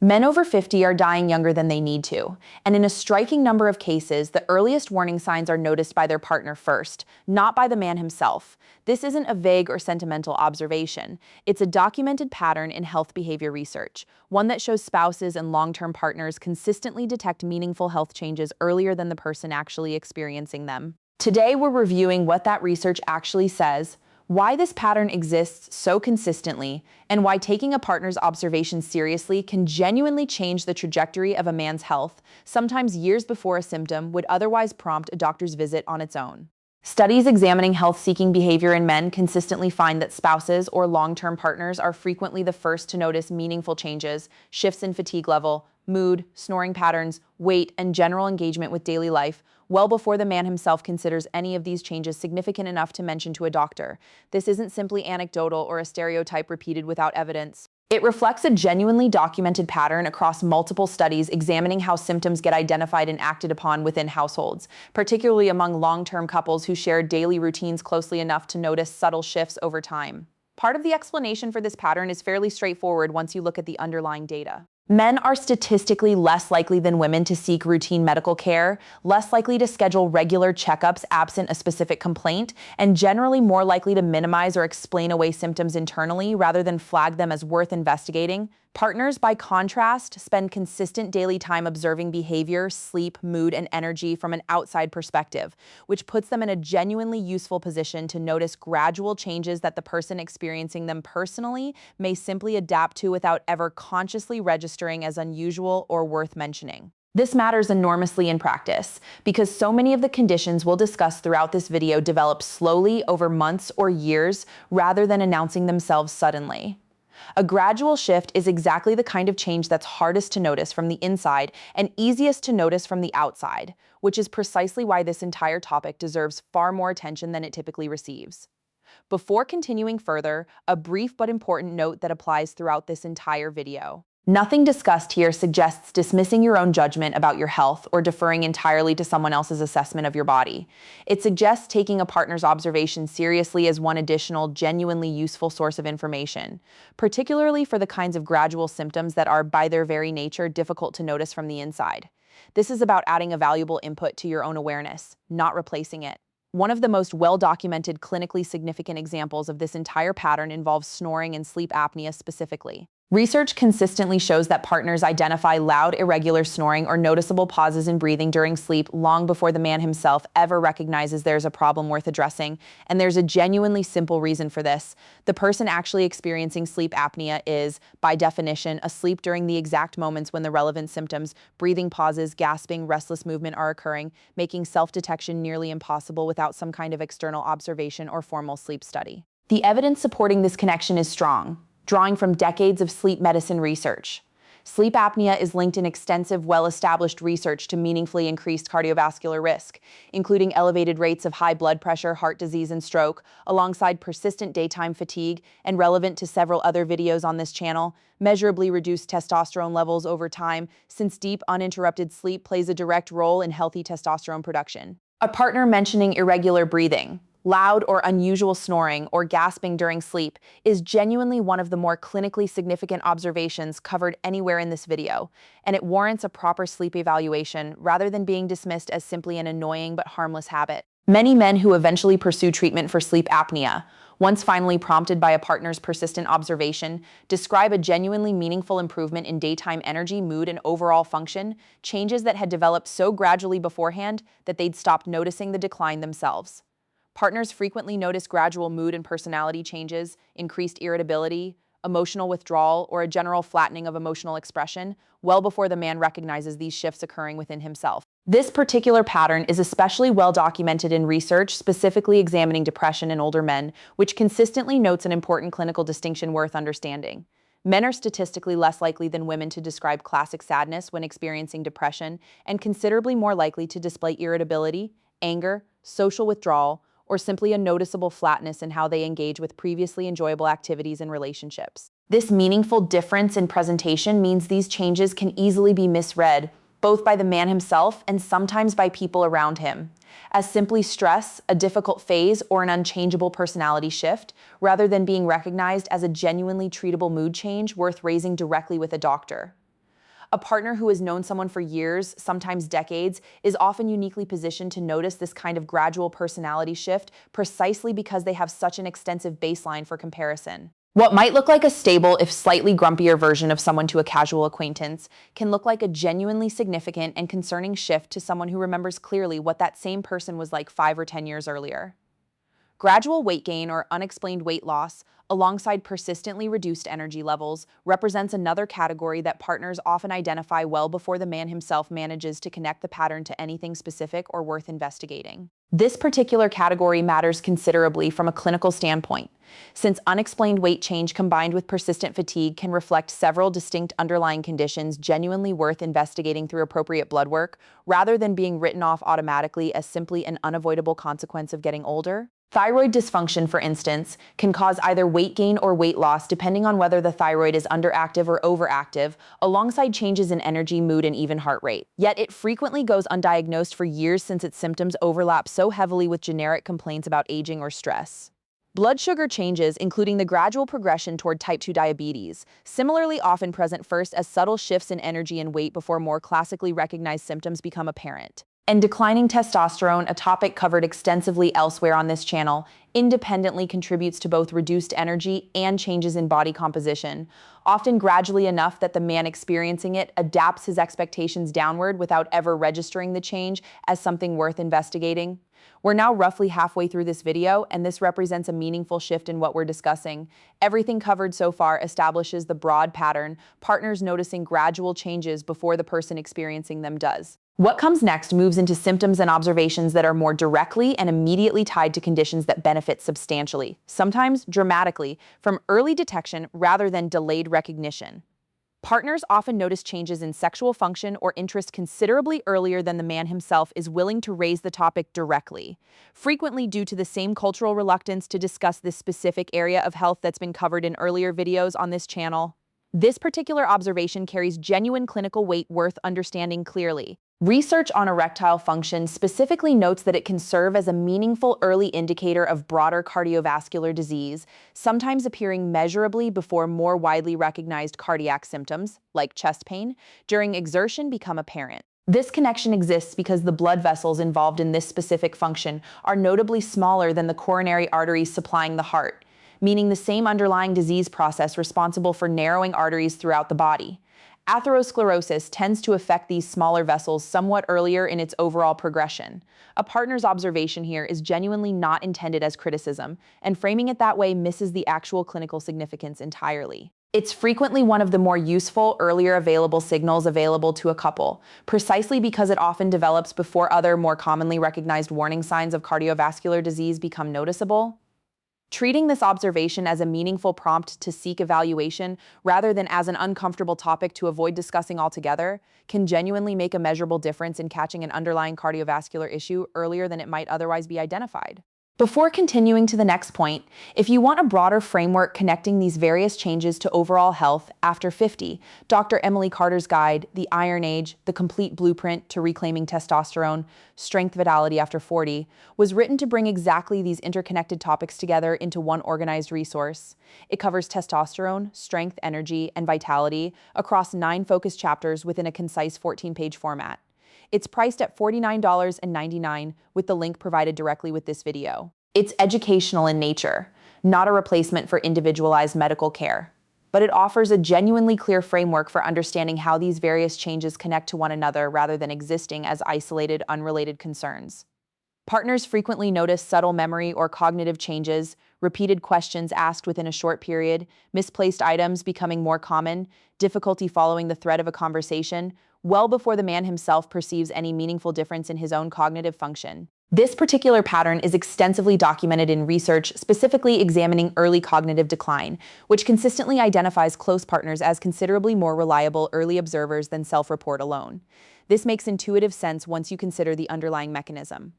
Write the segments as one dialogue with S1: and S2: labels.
S1: Men over 50 are dying younger than they need to, and in a striking number of cases, the earliest warning signs are noticed by their partner first, not by the man himself. This isn't a vague or sentimental observation. It's a documented pattern in health behavior research, one that shows spouses and long-term partners consistently detect meaningful health changes earlier than the person actually experiencing them. Today, we're reviewing what that research actually says, why this pattern exists so consistently, and why taking a partner's observations seriously can genuinely change the trajectory of a man's health, sometimes years before a symptom would otherwise prompt a doctor's visit on its own. Studies examining health-seeking behavior in men consistently find that spouses or long-term partners are frequently the first to notice meaningful changes, shifts in fatigue level, mood, snoring patterns, weight, and general engagement with daily life, well before the man himself considers any of these changes significant enough to mention to a doctor. This isn't simply anecdotal or a stereotype repeated without evidence. It reflects a genuinely documented pattern across multiple studies examining how symptoms get identified and acted upon within households, particularly among long-term couples who share daily routines closely enough to notice subtle shifts over time. Part of the explanation for this pattern is fairly straightforward once you look at the underlying data. Men are statistically less likely than women to seek routine medical care, less likely to schedule regular checkups absent a specific complaint, and generally more likely to minimize or explain away symptoms internally rather than flag them as worth investigating. Partners, by contrast, spend consistent daily time observing behavior, sleep, mood, and energy from an outside perspective, which puts them in a genuinely useful position to notice gradual changes that the person experiencing them personally may simply adapt to without ever consciously registering as unusual or worth mentioning. This matters enormously in practice because so many of the conditions we'll discuss throughout this video develop slowly over months or years rather than announcing themselves suddenly. A gradual shift is exactly the kind of change that's hardest to notice from the inside and easiest to notice from the outside, which is precisely why this entire topic deserves far more attention than it typically receives. Before continuing further, a brief but important note that applies throughout this entire video. Nothing discussed here suggests dismissing your own judgment about your health or deferring entirely to someone else's assessment of your body. It suggests taking a partner's observation seriously as one additional, genuinely useful source of information, particularly for the kinds of gradual symptoms that are, by their very nature, difficult to notice from the inside. This is about adding a valuable input to your own awareness, not replacing it. One of the most well-documented clinically significant examples of this entire pattern involves snoring and sleep apnea specifically. Research consistently shows that partners identify loud, irregular snoring or noticeable pauses in breathing during sleep long before the man himself ever recognizes there's a problem worth addressing, and there's a genuinely simple reason for this. The person actually experiencing sleep apnea is, by definition, asleep during the exact moments when the relevant symptoms, breathing pauses, gasping, restless movement are occurring, making self-detection nearly impossible without some kind of external observation or formal sleep study. The evidence supporting this connection is strong, drawing from decades of sleep medicine research. Sleep apnea is linked in extensive, well-established research to meaningfully increased cardiovascular risk, including elevated rates of high blood pressure, heart disease, and stroke, alongside persistent daytime fatigue, and relevant to several other videos on this channel, measurably reduced testosterone levels over time, since deep, uninterrupted sleep plays a direct role in healthy testosterone production. A partner mentioning irregular breathing, loud or unusual snoring, or gasping during sleep is genuinely one of the more clinically significant observations covered anywhere in this video, and it warrants a proper sleep evaluation rather than being dismissed as simply an annoying but harmless habit. Many men who eventually pursue treatment for sleep apnea, once finally prompted by a partner's persistent observation, describe a genuinely meaningful improvement in daytime energy, mood, and overall function, changes that had developed so gradually beforehand that they'd stopped noticing the decline themselves. Partners frequently notice gradual mood and personality changes, increased irritability, emotional withdrawal, or a general flattening of emotional expression, well before the man recognizes these shifts occurring within himself. This particular pattern is especially well documented in research specifically examining depression in older men, which consistently notes an important clinical distinction worth understanding. Men are statistically less likely than women to describe classic sadness when experiencing depression, and considerably more likely to display irritability, anger, social withdrawal, or simply a noticeable flatness in how they engage with previously enjoyable activities and relationships. This meaningful difference in presentation means these changes can easily be misread, both by the man himself and sometimes by people around him, as simply stress, a difficult phase, or an unchangeable personality shift, rather than being recognized as a genuinely treatable mood change worth raising directly with a doctor. A partner who has known someone for years, sometimes decades, is often uniquely positioned to notice this kind of gradual personality shift precisely because they have such an extensive baseline for comparison. What might look like a stable, if slightly grumpier version of someone to a casual acquaintance can look like a genuinely significant and concerning shift to someone who remembers clearly what that same person was like 5 or 10 years earlier. Gradual weight gain or unexplained weight loss, alongside persistently reduced energy levels, represents another category that partners often identify well before the man himself manages to connect the pattern to anything specific or worth investigating. This particular category matters considerably from a clinical standpoint, since unexplained weight change combined with persistent fatigue can reflect several distinct underlying conditions genuinely worth investigating through appropriate blood work, rather than being written off automatically as simply an unavoidable consequence of getting older. Thyroid dysfunction, for instance, can cause either weight gain or weight loss depending on whether the thyroid is underactive or overactive, alongside changes in energy, mood, and even heart rate. Yet it frequently goes undiagnosed for years since its symptoms overlap so heavily with generic complaints about aging or stress. Blood sugar changes, including the gradual progression toward type 2 diabetes, similarly often present first as subtle shifts in energy and weight before more classically recognized symptoms become apparent. And declining testosterone, a topic covered extensively elsewhere on this channel, independently contributes to both reduced energy and changes in body composition, often gradually enough that the man experiencing it adapts his expectations downward without ever registering the change as something worth investigating. We're now roughly halfway through this video, and this represents a meaningful shift in what we're discussing. Everything covered so far establishes the broad pattern, partners noticing gradual changes before the person experiencing them does. What comes next moves into symptoms and observations that are more directly and immediately tied to conditions that benefit substantially, sometimes dramatically, from early detection rather than delayed recognition. Partners often notice changes in sexual function or interest considerably earlier than the man himself is willing to raise the topic directly, frequently due to the same cultural reluctance to discuss this specific area of health that's been covered in earlier videos on this channel. This particular observation carries genuine clinical weight worth understanding clearly. Research on erectile function specifically notes that it can serve as a meaningful early indicator of broader cardiovascular disease, sometimes appearing measurably before more widely recognized cardiac symptoms, like chest pain, during exertion become apparent. This connection exists because the blood vessels involved in this specific function are notably smaller than the coronary arteries supplying the heart, meaning the same underlying disease process responsible for narrowing arteries throughout the body. Atherosclerosis tends to affect these smaller vessels somewhat earlier in its overall progression. A partner's observation here is genuinely not intended as criticism, and framing it that way misses the actual clinical significance entirely. It's frequently one of the more useful, earlier available signals available to a couple, precisely because it often develops before other, more commonly recognized warning signs of cardiovascular disease become noticeable. Treating this observation as a meaningful prompt to seek evaluation rather than as an uncomfortable topic to avoid discussing altogether can genuinely make a measurable difference in catching an underlying cardiovascular issue earlier than it might otherwise be identified. Before continuing to the next point, if you want a broader framework connecting these various changes to overall health after 50, Dr. Emily Carter's guide, The Iron Age, The Complete Blueprint to Reclaiming Testosterone, Strength Vitality After 40, was written to bring exactly these interconnected topics together into one organized resource. It covers testosterone, strength, energy, and vitality across 9 focused chapters within a concise 14-page format. It's priced at $49.99 with the link provided directly with this video. It's educational in nature, not a replacement for individualized medical care, but it offers a genuinely clear framework for understanding how these various changes connect to one another rather than existing as isolated, unrelated concerns. Partners frequently notice subtle memory or cognitive changes, repeated questions asked within a short period, misplaced items becoming more common, difficulty following the thread of a conversation, well before the man himself perceives any meaningful difference in his own cognitive function. This particular pattern is extensively documented in research specifically examining early cognitive decline, which consistently identifies close partners as considerably more reliable early observers than self-report alone. This makes intuitive sense once you consider the underlying mechanism.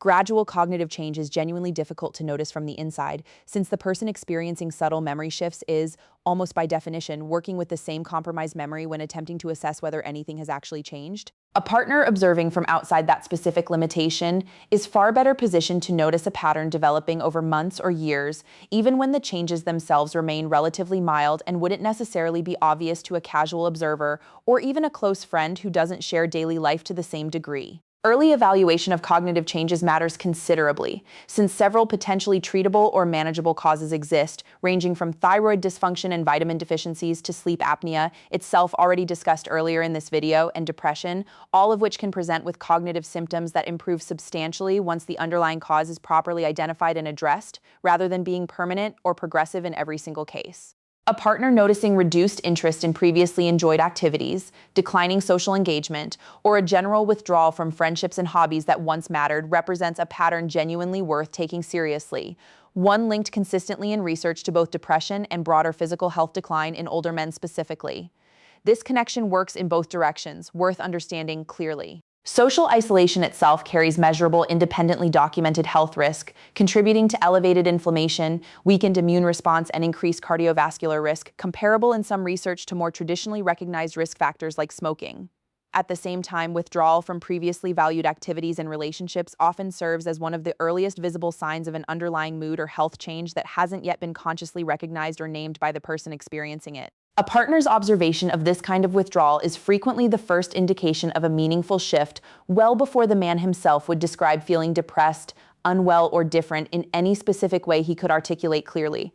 S1: Gradual cognitive change is genuinely difficult to notice from the inside, since the person experiencing subtle memory shifts is, almost by definition, working with the same compromised memory when attempting to assess whether anything has actually changed. A partner observing from outside that specific limitation is far better positioned to notice a pattern developing over months or years, even when the changes themselves remain relatively mild and wouldn't necessarily be obvious to a casual observer or even a close friend who doesn't share daily life to the same degree. Early evaluation of cognitive changes matters considerably, since several potentially treatable or manageable causes exist, ranging from thyroid dysfunction and vitamin deficiencies to sleep apnea, itself already discussed earlier in this video, and depression, all of which can present with cognitive symptoms that improve substantially once the underlying cause is properly identified and addressed, rather than being permanent or progressive in every single case. A partner noticing reduced interest in previously enjoyed activities, declining social engagement, or a general withdrawal from friendships and hobbies that once mattered represents a pattern genuinely worth taking seriously, one linked consistently in research to both depression and broader physical health decline in older men specifically. This connection works in both directions, worth understanding clearly. Social isolation itself carries measurable, independently documented health risk, contributing to elevated inflammation, weakened immune response, and increased cardiovascular risk, comparable in some research to more traditionally recognized risk factors like smoking. At the same time, withdrawal from previously valued activities and relationships often serves as one of the earliest visible signs of an underlying mood or health change that hasn't yet been consciously recognized or named by the person experiencing it. A partner's observation of this kind of withdrawal is frequently the first indication of a meaningful shift, well before the man himself would describe feeling depressed, unwell, or different in any specific way he could articulate clearly.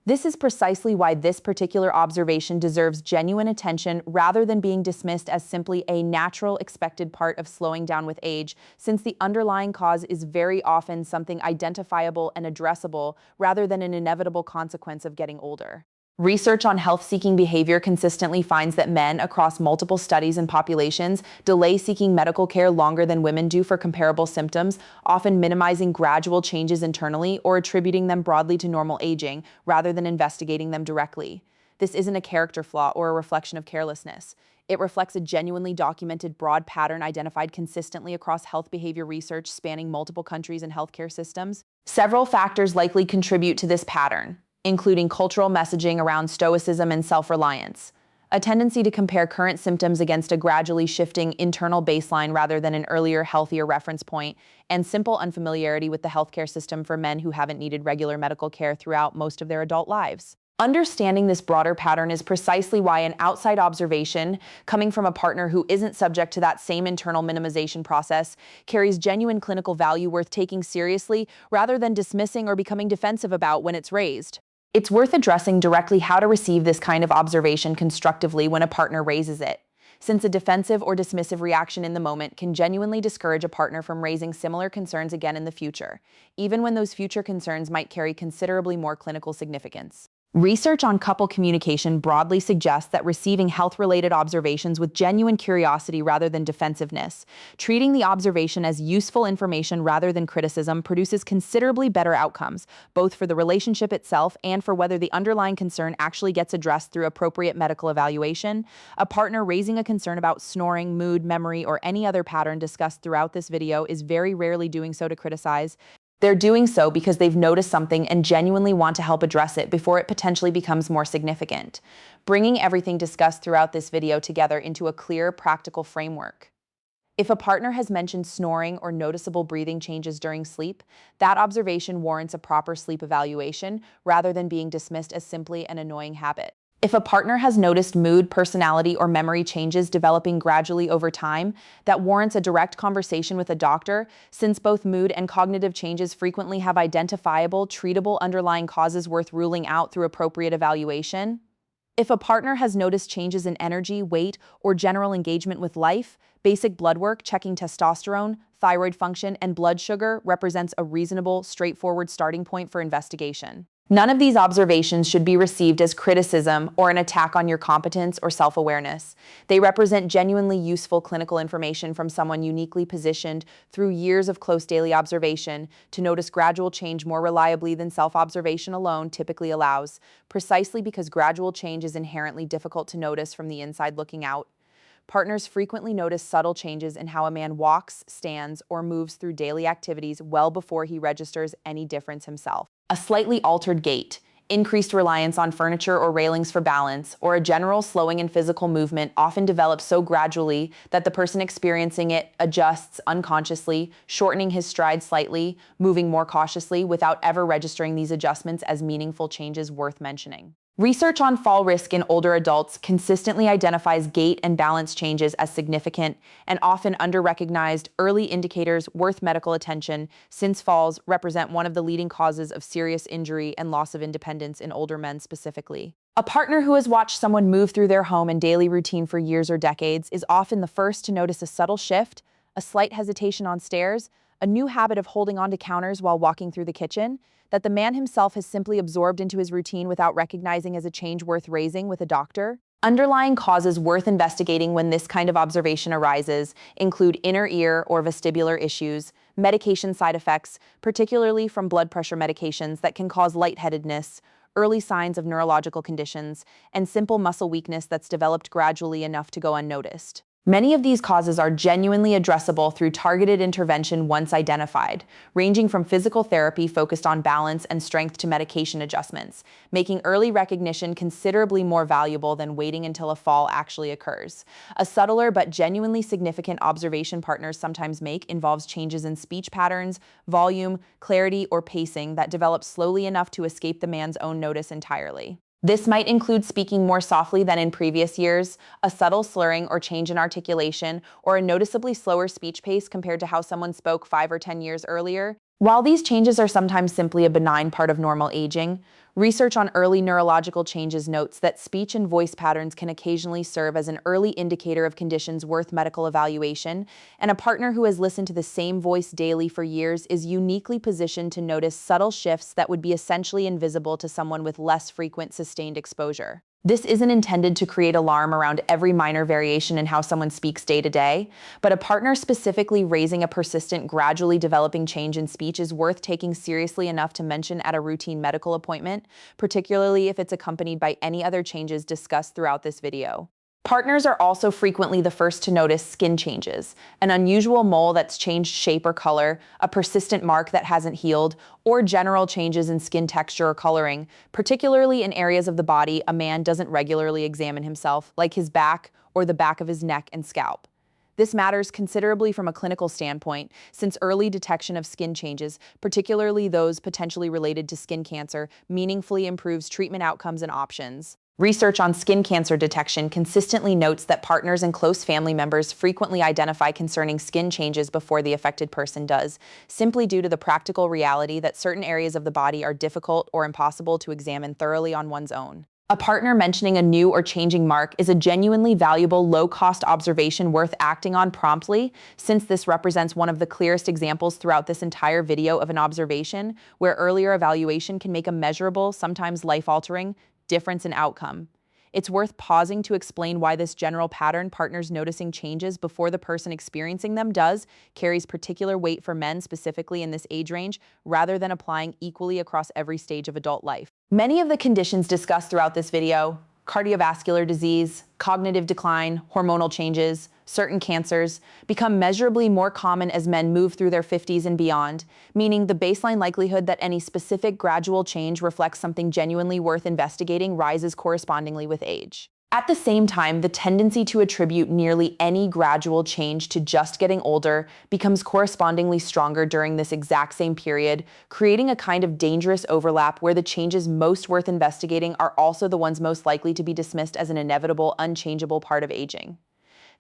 S1: This is precisely why this particular observation deserves genuine attention rather than being dismissed as simply a natural, expected part of slowing down with age, since the underlying cause is very often something identifiable and addressable rather than an inevitable consequence of getting older. Research on health-seeking behavior consistently finds that men across multiple studies and populations delay seeking medical care longer than women do for comparable symptoms, often minimizing gradual changes internally or attributing them broadly to normal aging, rather than investigating them directly. This isn't a character flaw or a reflection of carelessness. It reflects a genuinely documented broad pattern identified consistently across health behavior research spanning multiple countries and healthcare systems. Several factors likely contribute to this pattern, including cultural messaging around stoicism and self-reliance, a tendency to compare current symptoms against a gradually shifting internal baseline rather than an earlier, healthier reference point, and simple unfamiliarity with the healthcare system for men who haven't needed regular medical care throughout most of their adult lives. Understanding this broader pattern is precisely why an outside observation, coming from a partner who isn't subject to that same internal minimization process, carries genuine clinical value worth taking seriously rather than dismissing or becoming defensive about when it's raised. It's worth addressing directly how to receive this kind of observation constructively when a partner raises it, since a defensive or dismissive reaction in the moment can genuinely discourage a partner from raising similar concerns again in the future, even when those future concerns might carry considerably more clinical significance. Research on couple communication broadly suggests that receiving health-related observations with genuine curiosity rather than defensiveness, treating the observation as useful information rather than criticism, produces considerably better outcomes, both for the relationship itself and for whether the underlying concern actually gets addressed through appropriate medical evaluation. A partner raising a concern about snoring, mood, memory, or any other pattern discussed throughout this video is very rarely doing so to criticize. They're doing so because they've noticed something and genuinely want to help address it before it potentially becomes more significant, bringing everything discussed throughout this video together into a clear, practical framework. If a partner has mentioned snoring or noticeable breathing changes during sleep, that observation warrants a proper sleep evaluation rather than being dismissed as simply an annoying habit. If a partner has noticed mood, personality, or memory changes developing gradually over time, that warrants a direct conversation with a doctor, since both mood and cognitive changes frequently have identifiable, treatable underlying causes worth ruling out through appropriate evaluation. If a partner has noticed changes in energy, weight, or general engagement with life, basic blood work checking testosterone, thyroid function, and blood sugar represents a reasonable, straightforward starting point for investigation. None of these observations should be received as criticism or an attack on your competence or self-awareness. They represent genuinely useful clinical information from someone uniquely positioned through years of close daily observation to notice gradual change more reliably than self-observation alone typically allows, precisely because gradual change is inherently difficult to notice from the inside looking out. partners frequently notice subtle changes in how a man walks, stands, or moves through daily activities well before he registers any difference himself. A slightly altered gait, increased reliance on furniture or railings for balance, or a general slowing in physical movement often develops so gradually that the person experiencing it adjusts unconsciously, shortening his stride slightly, moving more cautiously without ever registering these adjustments as meaningful changes worth mentioning. Research on fall risk in older adults consistently identifies gait and balance changes as significant and often under-recognized early indicators worth medical attention, since falls represent one of the leading causes of serious injury and loss of independence in older men specifically. A partner who has watched someone move through their home and daily routine for years or decades is often the first to notice a subtle shift, a slight hesitation on stairs, a new habit of holding onto counters while walking through the kitchen, that the man himself has simply absorbed into his routine without recognizing as a change worth raising with a doctor. Underlying causes worth investigating when this kind of observation arises include inner ear or vestibular issues, medication side effects, particularly from blood pressure medications that can cause lightheadedness, early signs of neurological conditions, and simple muscle weakness that's developed gradually enough to go unnoticed. Many of these causes are genuinely addressable through targeted intervention once identified, ranging from physical therapy focused on balance and strength to medication adjustments, making early recognition considerably more valuable than waiting until a fall actually occurs. A subtler but genuinely significant observation partners sometimes make involves changes in speech patterns, volume, clarity, or pacing that develop slowly enough to escape the man's own notice entirely. This might include speaking more softly than in previous years, a subtle slurring or change in articulation, or a noticeably slower speech pace compared to how someone spoke 5 or 10 years earlier. While these changes are sometimes simply a benign part of normal aging, research on early neurological changes notes that speech and voice patterns can occasionally serve as an early indicator of conditions worth medical evaluation, and a partner who has listened to the same voice daily for years is uniquely positioned to notice subtle shifts that would be essentially invisible to someone with less frequent sustained exposure. This isn't intended to create alarm around every minor variation in how someone speaks day to day, but a partner specifically raising a persistent, gradually developing change in speech is worth taking seriously enough to mention at a routine medical appointment, particularly if it's accompanied by any other changes discussed throughout this video. Partners are also frequently the first to notice skin changes, an unusual mole that's changed shape or color, a persistent mark that hasn't healed, or general changes in skin texture or coloring, particularly in areas of the body a man doesn't regularly examine himself, like his back or the back of his neck and scalp. This matters considerably from a clinical standpoint, since early detection of skin changes, particularly those potentially related to skin cancer, meaningfully improves treatment outcomes and options. Research on skin cancer detection consistently notes that partners and close family members frequently identify concerning skin changes before the affected person does, simply due to the practical reality that certain areas of the body are difficult or impossible to examine thoroughly on one's own. A partner mentioning a new or changing mark is a genuinely valuable, low-cost observation worth acting on promptly, since this represents one of the clearest examples throughout this entire video of an observation where earlier evaluation can make a measurable, sometimes life-altering, difference in outcome. It's worth pausing to explain why this general pattern, partners noticing changes before the person experiencing them does, carries particular weight for men specifically in this age range, rather than applying equally across every stage of adult life. Many of the conditions discussed throughout this video, cardiovascular disease, cognitive decline, hormonal changes, certain cancers, become measurably more common as men move through their 50s and beyond, meaning the baseline likelihood that any specific gradual change reflects something genuinely worth investigating rises correspondingly with age. At the same time, the tendency to attribute nearly any gradual change to just getting older becomes correspondingly stronger during this exact same period, creating a kind of dangerous overlap where the changes most worth investigating are also the ones most likely to be dismissed as an inevitable, unchangeable part of aging.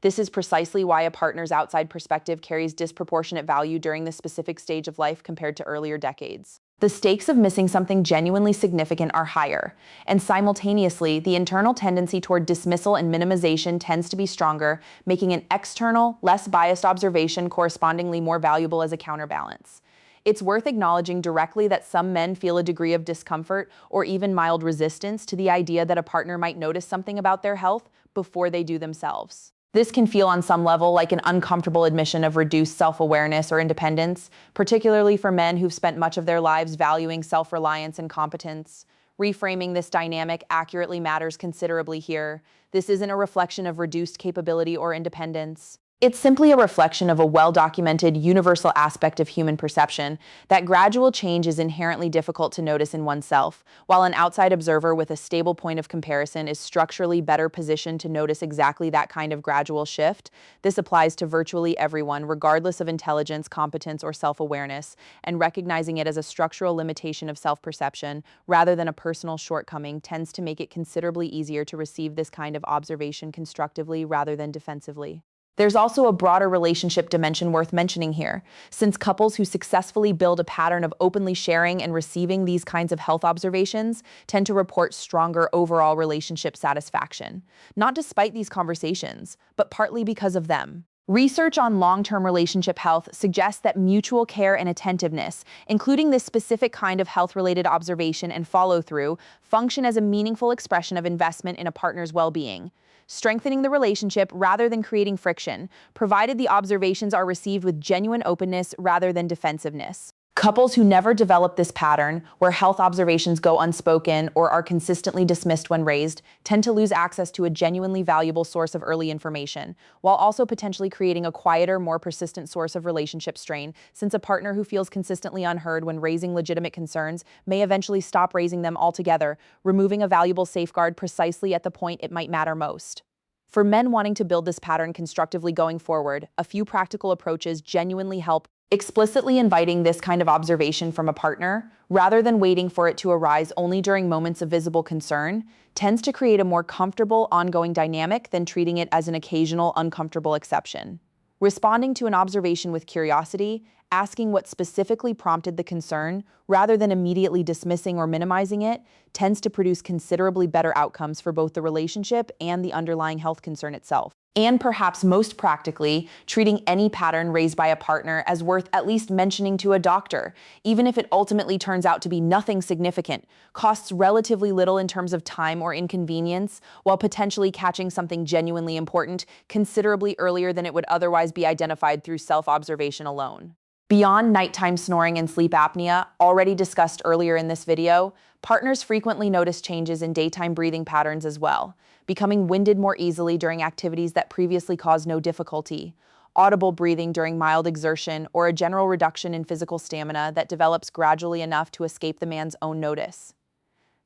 S1: This is precisely why a partner's outside perspective carries disproportionate value during this specific stage of life compared to earlier decades. The stakes of missing something genuinely significant are higher, and simultaneously, the internal tendency toward dismissal and minimization tends to be stronger, making an external, less biased observation correspondingly more valuable as a counterbalance. It's worth acknowledging directly that some men feel a degree of discomfort or even mild resistance to the idea that a partner might notice something about their health before they do themselves. This can feel on some level like an uncomfortable admission of reduced self-awareness or independence, particularly for men who've spent much of their lives valuing self-reliance and competence. Reframing this dynamic accurately matters considerably here. This isn't a reflection of reduced capability or independence. It's simply a reflection of a well-documented, universal aspect of human perception that gradual change is inherently difficult to notice in oneself, while an outside observer with a stable point of comparison is structurally better positioned to notice exactly that kind of gradual shift. This applies to virtually everyone, regardless of intelligence, competence, or self-awareness, and recognizing it as a structural limitation of self-perception rather than a personal shortcoming tends to make it considerably easier to receive this kind of observation constructively rather than defensively. There's also a broader relationship dimension worth mentioning here, since couples who successfully build a pattern of openly sharing and receiving these kinds of health observations tend to report stronger overall relationship satisfaction, not despite these conversations, but partly because of them. Research on long-term relationship health suggests that mutual care and attentiveness, including this specific kind of health-related observation and follow-through, function as a meaningful expression of investment in a partner's well-being, strengthening the relationship rather than creating friction, provided the observations are received with genuine openness rather than defensiveness. Couples who never develop this pattern, where health observations go unspoken or are consistently dismissed when raised, tend to lose access to a genuinely valuable source of early information, while also potentially creating a quieter, more persistent source of relationship strain, since a partner who feels consistently unheard when raising legitimate concerns may eventually stop raising them altogether, removing a valuable safeguard precisely at the point it might matter most. For men wanting to build this pattern constructively going forward, a few practical approaches genuinely help. Explicitly inviting this kind of observation from a partner, rather than waiting for it to arise only during moments of visible concern, tends to create a more comfortable, ongoing dynamic than treating it as an occasional, uncomfortable exception. Responding to an observation with curiosity, asking what specifically prompted the concern, rather than immediately dismissing or minimizing it, tends to produce considerably better outcomes for both the relationship and the underlying health concern itself. And perhaps most practically, treating any pattern raised by a partner as worth at least mentioning to a doctor, even if it ultimately turns out to be nothing significant, costs relatively little in terms of time or inconvenience, while potentially catching something genuinely important considerably earlier than it would otherwise be identified through self-observation alone. Beyond nighttime snoring and sleep apnea, already discussed earlier in this video, partners frequently notice changes in daytime breathing patterns as well, becoming winded more easily during activities that previously caused no difficulty, audible breathing during mild exertion, or a general reduction in physical stamina that develops gradually enough to escape the man's own notice.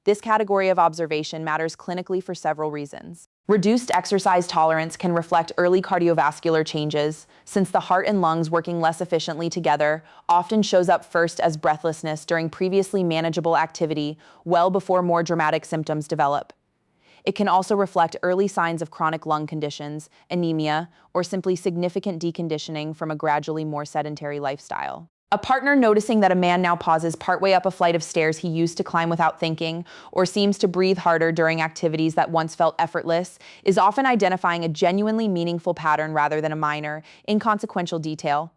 S1: This category of observation matters clinically for several reasons. Reduced exercise tolerance can reflect early cardiovascular changes, since the heart and lungs working less efficiently together often shows up first as breathlessness during previously manageable activity, well before more dramatic symptoms develop. It can also reflect early signs of chronic lung conditions, anemia, or simply significant deconditioning from a gradually more sedentary lifestyle. A partner noticing that a man now pauses partway up a flight of stairs he used to climb without thinking, or seems to breathe harder during activities that once felt effortless, is often identifying a genuinely meaningful pattern rather than a minor, inconsequential detail.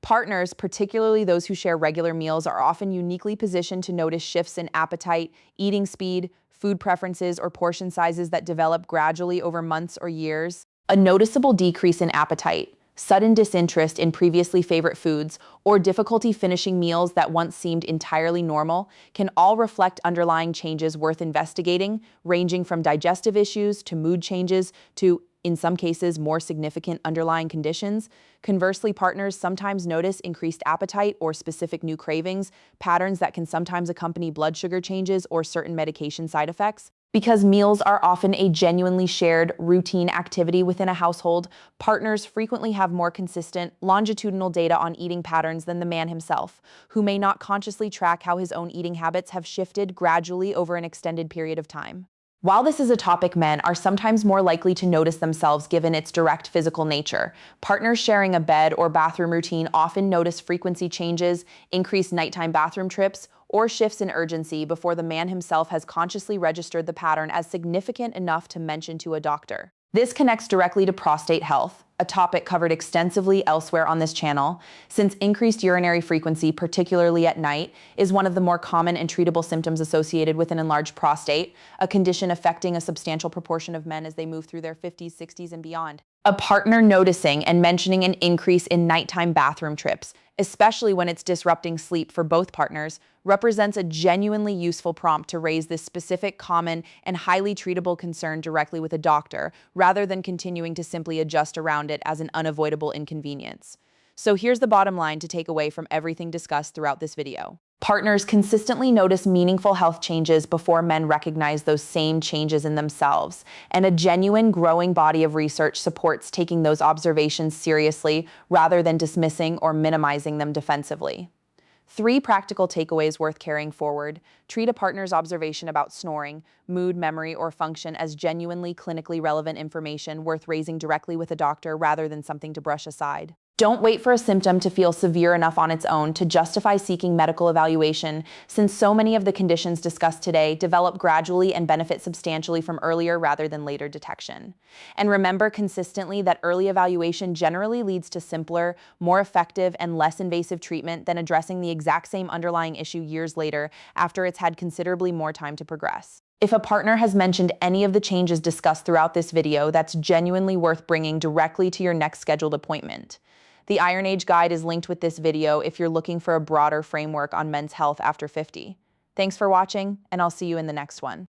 S1: Partners, particularly those who share regular meals, are often uniquely positioned to notice shifts in appetite, eating speed, food preferences, or portion sizes that develop gradually over months or years. A noticeable decrease in appetite, sudden disinterest in previously favorite foods, or difficulty finishing meals that once seemed entirely normal can all reflect underlying changes worth investigating, ranging from digestive issues to mood changes to, in some cases, more significant underlying conditions. Conversely, partners sometimes notice increased appetite or specific new cravings, patterns that can sometimes accompany blood sugar changes or certain medication side effects. Because meals are often a genuinely shared, routine activity within a household, partners frequently have more consistent, longitudinal data on eating patterns than the man himself, who may not consciously track how his own eating habits have shifted gradually over an extended period of time. While this is a topic men are sometimes more likely to notice themselves given its direct physical nature, partners sharing a bed or bathroom routine often notice frequency changes, increased nighttime bathroom trips, or shifts in urgency before the man himself has consciously registered the pattern as significant enough to mention to a doctor. This connects directly to prostate health, a topic covered extensively elsewhere on this channel, since increased urinary frequency, particularly at night, is one of the more common and treatable symptoms associated with an enlarged prostate, a condition affecting a substantial proportion of men as they move through their 50s, 60s, and beyond. A partner noticing and mentioning an increase in nighttime bathroom trips, especially when it's disrupting sleep for both partners, represents a genuinely useful prompt to raise this specific, common, and highly treatable concern directly with a doctor, rather than continuing to simply adjust around it as an unavoidable inconvenience. So here's the bottom line to take away from everything discussed throughout this video. Partners consistently notice meaningful health changes before men recognize those same changes in themselves, and a genuine growing body of research supports taking those observations seriously rather than dismissing or minimizing them defensively. 3 practical takeaways worth carrying forward. Treat a partner's observation about snoring, mood, memory, or function as genuinely clinically relevant information worth raising directly with a doctor rather than something to brush aside. Don't wait for a symptom to feel severe enough on its own to justify seeking medical evaluation, since so many of the conditions discussed today develop gradually and benefit substantially from earlier rather than later detection. And remember consistently that early evaluation generally leads to simpler, more effective, and less invasive treatment than addressing the exact same underlying issue years later after it's had considerably more time to progress. If a partner has mentioned any of the changes discussed throughout this video, that's genuinely worth bringing directly to your next scheduled appointment. The Iron Age Guide is linked with this video if you're looking for a broader framework on men's health after 50. Thanks for watching, and I'll see you in the next one.